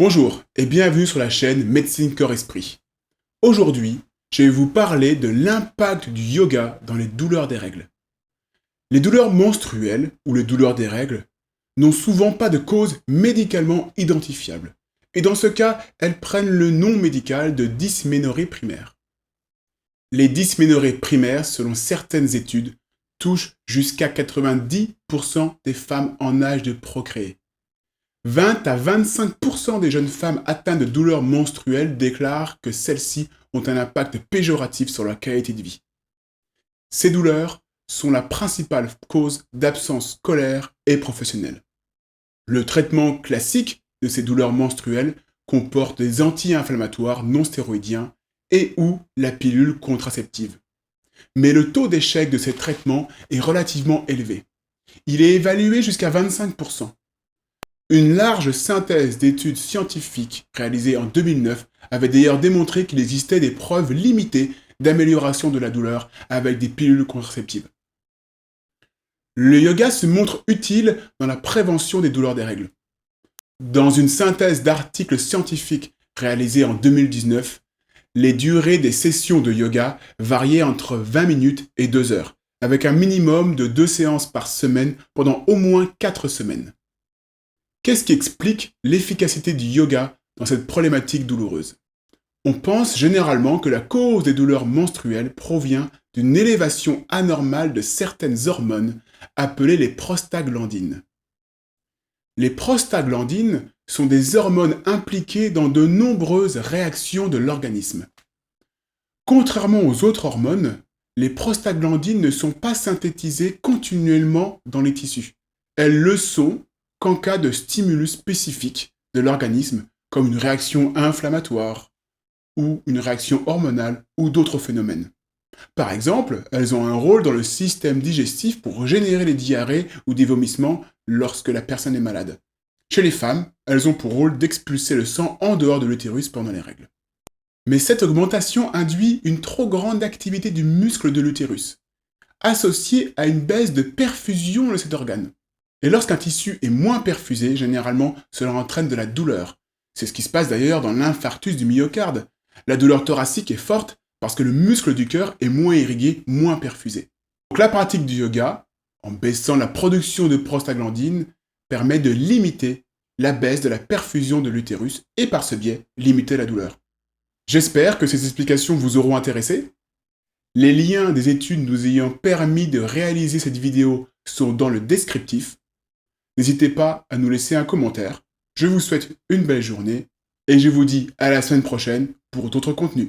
Bonjour et bienvenue sur la chaîne Médecine Corps Esprit. Aujourd'hui, je vais vous parler de l'impact du yoga dans les douleurs des règles. Les douleurs menstruelles ou les douleurs des règles n'ont souvent pas de cause médicalement identifiable. Et dans ce cas, elles prennent le nom médical de dysménorrhée primaire. Les dysménorrhées primaires, selon certaines études, touchent jusqu'à 90% des femmes en âge de procréer. 20 à 25% des jeunes femmes atteintes de douleurs menstruelles déclarent que celles-ci ont un impact péjoratif sur leur qualité de vie. Ces douleurs sont la principale cause d'absence scolaire et professionnelle. Le traitement classique de ces douleurs menstruelles comporte des anti-inflammatoires non stéroïdiens et ou la pilule contraceptive. Mais le taux d'échec de ces traitements est relativement élevé. Il est évalué jusqu'à 25%. Une large synthèse d'études scientifiques réalisées en 2009 avait d'ailleurs démontré qu'il existait des preuves limitées d'amélioration de la douleur avec des pilules contraceptives. Le yoga se montre utile dans la prévention des douleurs des règles. Dans une synthèse d'articles scientifiques réalisés en 2019, les durées des sessions de yoga variaient entre 20 minutes et 2 heures, avec un minimum de 2 séances par semaine pendant au moins 4 semaines. Qu'est-ce qui explique l'efficacité du yoga dans cette problématique douloureuse? On pense généralement que la cause des douleurs menstruelles provient d'une élévation anormale de certaines hormones appelées les prostaglandines. Les prostaglandines sont des hormones impliquées dans de nombreuses réactions de l'organisme. Contrairement aux autres hormones, les prostaglandines ne sont pas synthétisées continuellement dans les tissus. Elles le sont qu'en cas de stimulus spécifique de l'organisme, comme une réaction inflammatoire ou une réaction hormonale ou d'autres phénomènes. Par exemple, elles ont un rôle dans le système digestif pour générer les diarrhées ou des vomissements lorsque la personne est malade. Chez les femmes, elles ont pour rôle d'expulser le sang en dehors de l'utérus pendant les règles. Mais cette augmentation induit une trop grande activité du muscle de l'utérus, associée à une baisse de perfusion de cet organe. Et lorsqu'un tissu est moins perfusé, généralement, cela entraîne de la douleur. C'est ce qui se passe d'ailleurs dans l'infarctus du myocarde. La douleur thoracique est forte parce que le muscle du cœur est moins irrigué, moins perfusé. Donc la pratique du yoga, en baissant la production de prostaglandines, permet de limiter la baisse de la perfusion de l'utérus et par ce biais, limiter la douleur. J'espère que ces explications vous auront intéressé. Les liens des études nous ayant permis de réaliser cette vidéo sont dans le descriptif. N'hésitez pas à nous laisser un commentaire. Je vous souhaite une belle journée et je vous dis à la semaine prochaine pour d'autres contenus.